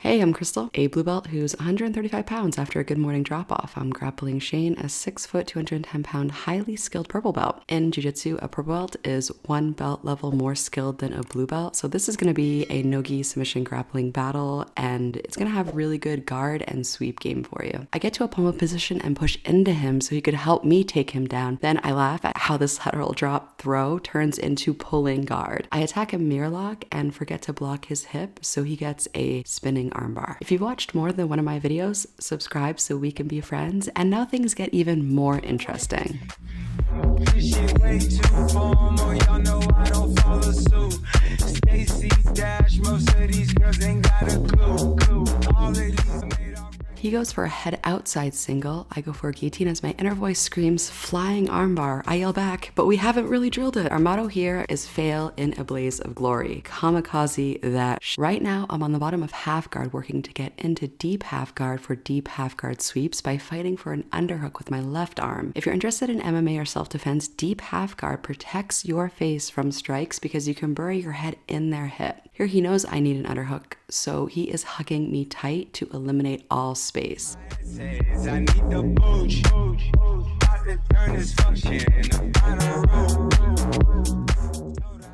Hey, I'm Crystal, a blue belt who's 135 pounds after a good morning drop-off. I'm grappling Shane, a 6 foot, 210 pound, highly skilled purple belt. In Jiu-Jitsu, a purple belt is one belt level more skilled than a blue belt. So this is going to be a Nogi submission grappling battle, and it's going to have really good guard and sweep game for you. I get to a pummel position and push into him so he could help me take him down. Then I laugh at how this lateral drop throw turns into pulling guard. I attack a mirror lock and forget to block his hip, so he gets a spinning armbar. If you've watched more than one of my videos, subscribe so we can be friends, and now things get even more interesting. He goes for a head outside single. I go for a guillotine as my inner voice screams, flying armbar. I yell back, but we haven't really drilled it. Our motto here is fail in a blaze of glory. Kamikaze that. Right now, I'm on the bottom of half guard working to get into deep half guard for deep half guard sweeps by fighting for an underhook with my left arm. If you're interested in MMA or self-defense, deep half guard protects your face from strikes because you can bury your head in their hip. Here he knows I need an underhook, so he is hugging me tight to eliminate all space.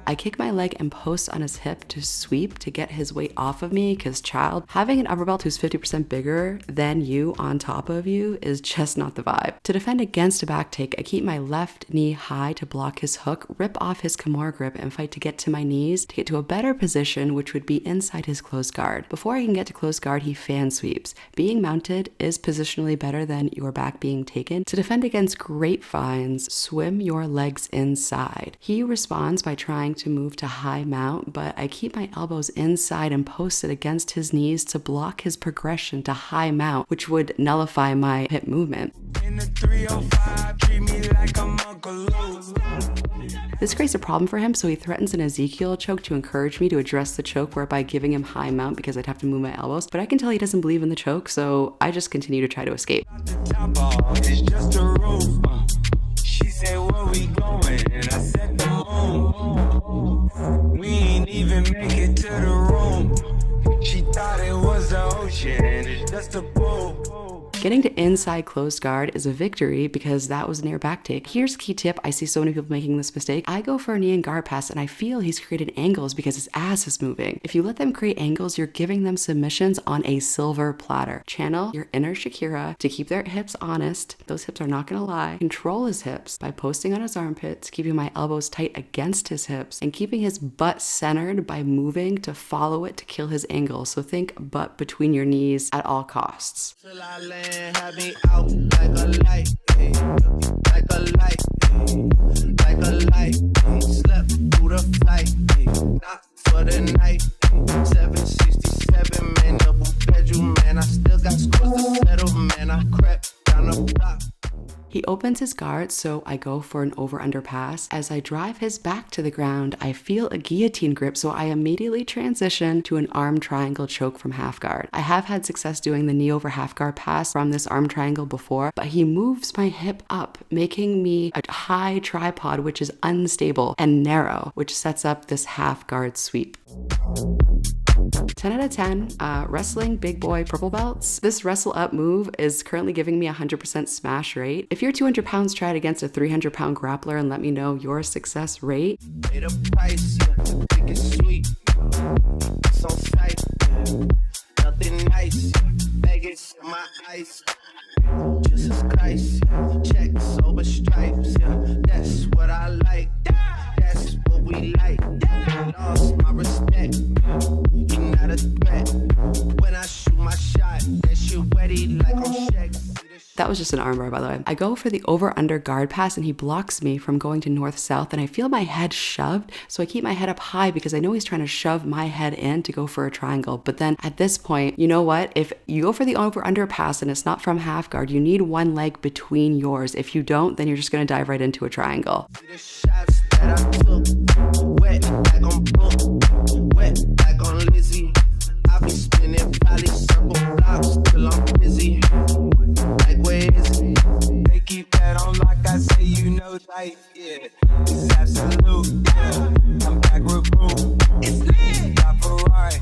I kick my leg and post on his hip to sweep to get his weight off of me because, child, having an upper belt who's 50% bigger than you on top of you is just not the vibe. To defend against a back take, I keep my left knee high to block his hook, rip off his Kimura grip, and fight to get to my knees to get to a better position, which would be inside his closed guard. Before I can get to closed guard, he fan sweeps. Being mounted is positionally better than your back being taken. To defend against grapevines, swim your legs inside. He responds by trying to move to high mount, but I keep my elbows inside and posted against his knees to block his progression to high mount, which would nullify my hip movement. In the 305, treat me like I'm Uncle Lou. This creates a problem for him, so he threatens an Ezekiel choke to encourage me to address the choke, whereby giving him high mount because I'd have to move my elbows. But I can tell he doesn't believe in the choke, so I just continue to try to escape. It's just a roof. She said, where we going? And I said, we ain't even make it to the room. She thought it was the ocean, it's just a pool. Getting to inside closed guard is a victory because that was near back take. Here's a key tip. I see so many people making this mistake. I go for a knee and guard pass and I feel he's created angles because his ass is moving. If you let them create angles, you're giving them submissions on a silver platter. Channel your inner Shakira to keep their hips honest. Those hips are not gonna lie. Control his hips by posting on his armpits, keeping my elbows tight against his hips, and keeping his butt centered by moving to follow it to kill his angle. So think butt between your knees at all costs. Have me out like a light, like a light, like a light. Slept through the flight, not for the night. 767, man, double bedroom, man. I still got scores to settle, man. I crept down the block. He opens his guard, so I go for an over-under pass. As I drive his back to the ground, I feel a guillotine grip, so I immediately transition to an arm triangle choke from half guard. I have had success doing the knee over half guard pass from this arm triangle before, but he moves my hip up, making me a high tripod, which is unstable, and narrow, which sets up this half guard sweep. 10 out of 10, wrestling big boy purple belts. This wrestle up move is currently giving me 100% smash rate. If you're 200 pounds, try it against a 300 pound grappler and let me know your success rate. Nothing nice, Vegas, my ice. Jesus Christ, check sober stripes, that's what I like, that's what we like. Lost my respect, you're not a threat. When I shoot my shot, that shit wetty like I'm Shaq. That was just an armbar, by the way. I go for the over-under guard pass and he blocks me from going to north-south, and I feel my head shoved, so I keep my head up high because I know he's trying to shove my head in to go for a triangle. But then at this point, you know what? If you go for the over-under pass and it's not from half guard, you need one leg between yours. If you don't, then you're just gonna dive right into a triangle. I be spinning valley circle blocks till I'm busy. Like, where is it? They keep that on like I say, you know, like, yeah. It's absolute, yeah. I'm back with room. It's lit. Got Ferrari,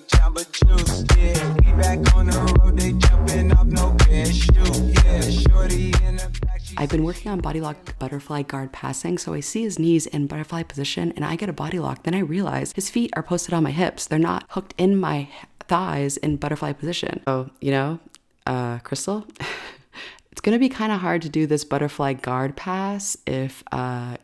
Jamba Juice. Yeah, we back on the road, they jumping off no parachute. Yeah, shorty in the back. I've been working on body lock butterfly guard passing, so I see his knees in butterfly position and I get a body lock. Then I realize his feet are posted on my hips. They're not hooked in my thighs in butterfly position. So, Crystal, it's gonna be kind of hard to do this butterfly guard pass if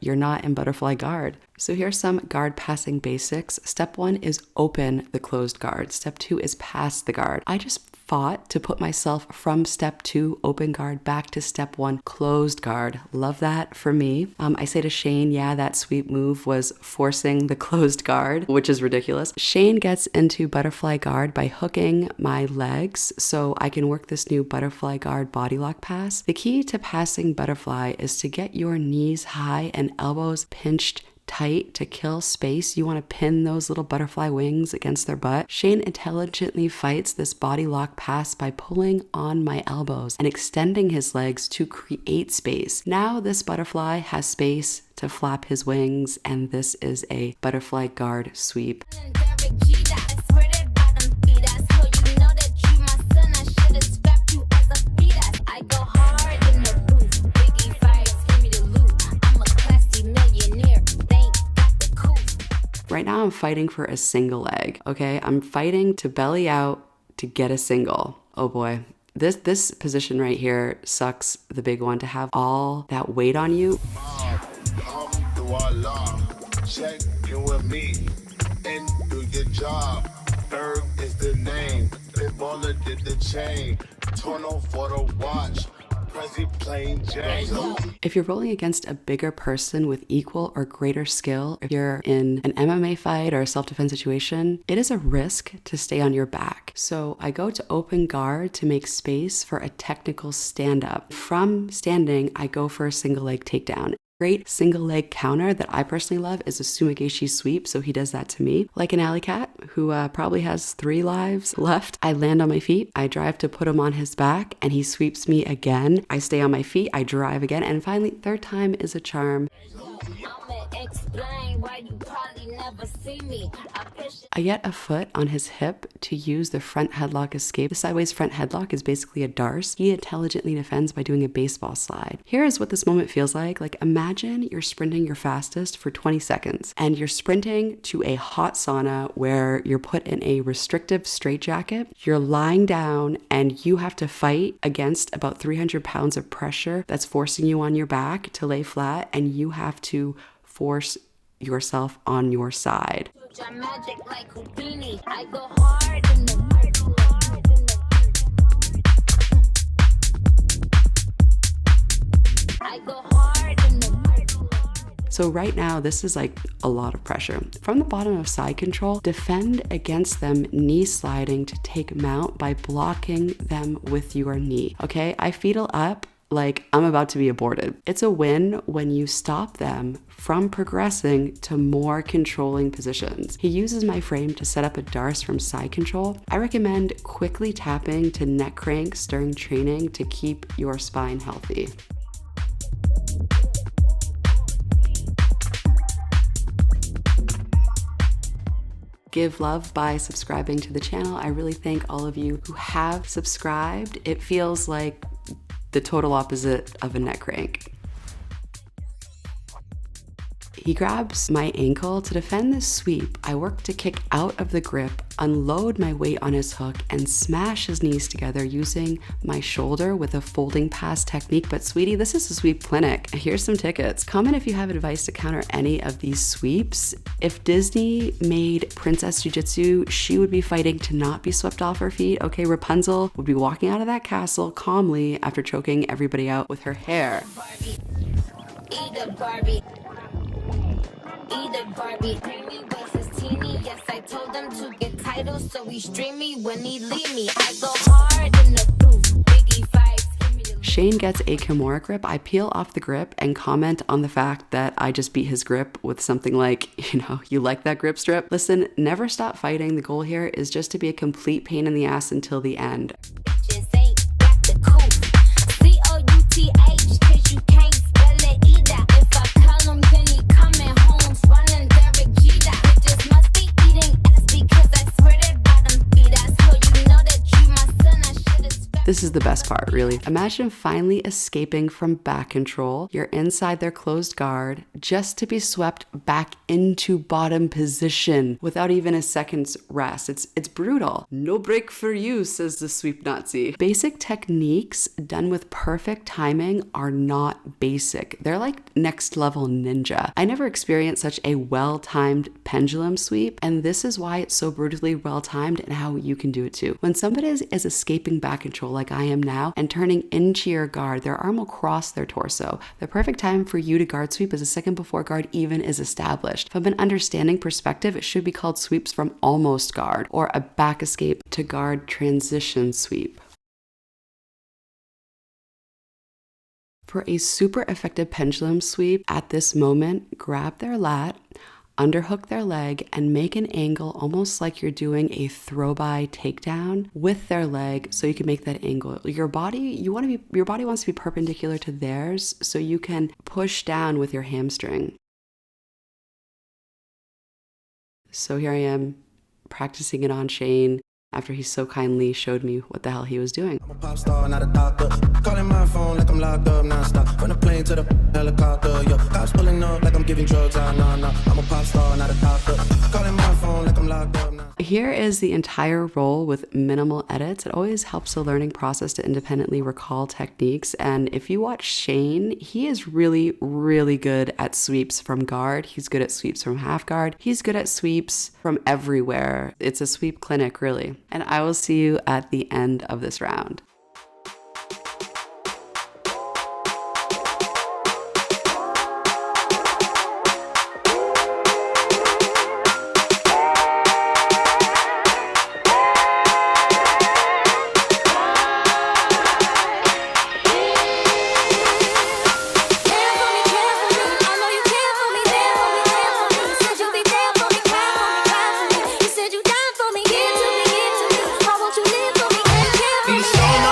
you're not in butterfly guard. So here's some guard passing basics. Step 1 is open the closed guard. Step 2 is pass the guard. I just fought to put myself from step 2 open guard back to step 1 closed guard. Love that for me. I say to Shane, yeah, that sweep move was forcing the closed guard, which is ridiculous. Shane gets into butterfly guard by hooking my legs so I can work this new butterfly guard body lock pass. The key to passing butterfly is to get your knees high and elbows pinched tight to kill space. You want to pin those little butterfly wings against their butt. Shane intelligently fights this body lock pass by pulling on my elbows and extending his legs to create space. Now this butterfly has space to flap his wings, and this is a butterfly guard sweep. Right now I'm fighting for a single leg, okay? I'm fighting to belly out to get a single. Oh boy. This position right here sucks, the big one, to have all that weight on you. Check you with me and do your job. Berg is the name. Baller did the chain. Torn off for the watch. If you're rolling against a bigger person with equal or greater skill, if you're in an MMA fight or a self-defense situation, it is a risk to stay on your back. So I go to open guard to make space for a technical stand-up. From standing, I go for a single leg takedown. Great single leg counter that I personally love is a Sumigeshi sweep, so he does that to me. Like an alley cat who probably has 3 lives left. I land on my feet, I drive to put him on his back, and he sweeps me again. I stay on my feet, I drive again, and finally, third time is a charm. I get a foot on his hip to use the front headlock escape. The sideways front headlock is basically a darce. He intelligently defends by doing a baseball slide. Here is what this moment feels like. Like, imagine you're sprinting your fastest for 20 seconds and you're sprinting to a hot sauna where you're put in a restrictive straitjacket. You're lying down and you have to fight against about 300 pounds of pressure that's forcing you on your back to lay flat, and you have to force yourself on your side. So right now, this is like a lot of pressure. From the bottom of side control, defend against them knee sliding to take mount by blocking them with your knee. Okay, I fetal up like I'm about to be aborted. It's a win when you stop them from progressing to more controlling positions. He uses my frame to set up a darce from side control. I recommend quickly tapping to neck cranks during training to keep your spine healthy. Give love by subscribing to the channel. I really thank all of you who have subscribed. It feels like the total opposite of a neck crank. He grabs my ankle. To defend this sweep, I work to kick out of the grip, unload my weight on his hook, and smash his knees together using my shoulder with a folding pass technique. But sweetie, this is a sweep clinic. Here's some tickets. Comment if you have advice to counter any of these sweeps. If Disney made Princess Jiu-Jitsu, she would be fighting to not be swept off her feet. Okay, Rapunzel would be walking out of that castle calmly after choking everybody out with her hair. Either Barbie, creamy versus teeny. Yes, I told them to get titles, so he stream me when he leave me. I go hard in the booth, Biggie fights. Shane gets a Kimura grip. I peel off the grip and comment on the fact that I just beat his grip with something like, you like that grip strip? Listen, never stop fighting. The goal here is just to be a complete pain in the ass until the end. This is the best part, really. Imagine finally escaping from back control. You're inside their closed guard just to be swept back into bottom position without even a second's rest. It's brutal. No break for you, says the sweep Nazi. Basic techniques done with perfect timing are not basic. They're like next level ninja. I never experienced such a well-timed pendulum sweep, and this is why it's so brutally well-timed and how you can do it too. When somebody is escaping back control like I am now and turning into your guard, their arm will cross their torso. The perfect time for you to guard sweep is a second before guard even is established. From an understanding perspective, it should be called sweeps from almost guard or a back escape to guard transition sweep. For a super effective pendulum sweep, at this moment, grab their lat, underhook their leg, and make an angle almost like you're doing a throw-by takedown with their leg so you can make that angle. Your body wants to be perpendicular to theirs so you can push down with your hamstring. So here I am practicing it on Shane after he so kindly showed me what the hell he was doing. I'm a pop star, not a doctor. Calling my phone like I'm locked up nonstop. From the plane to the helicopter, yo. Cops pulling up like I'm giving drugs. I'm a pop star, not a doctor. Calling my phone like I'm locked up nonstop. Here is the entire roll with minimal edits. It always helps the learning process to independently recall techniques. And if you watch Shane, he is really, really good at sweeps from guard. He's good at sweeps from half guard. He's good at sweeps from everywhere. It's a sweep clinic, really. And I will see you at the end of this round. Be strong.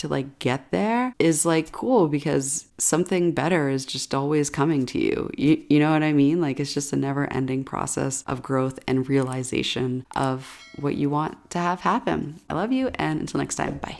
to like get there is like cool, because something better is just always coming to you. You know what I mean? Like it's just a never ending process of growth and realization of what you want to have happen. I love you, and until next time, bye.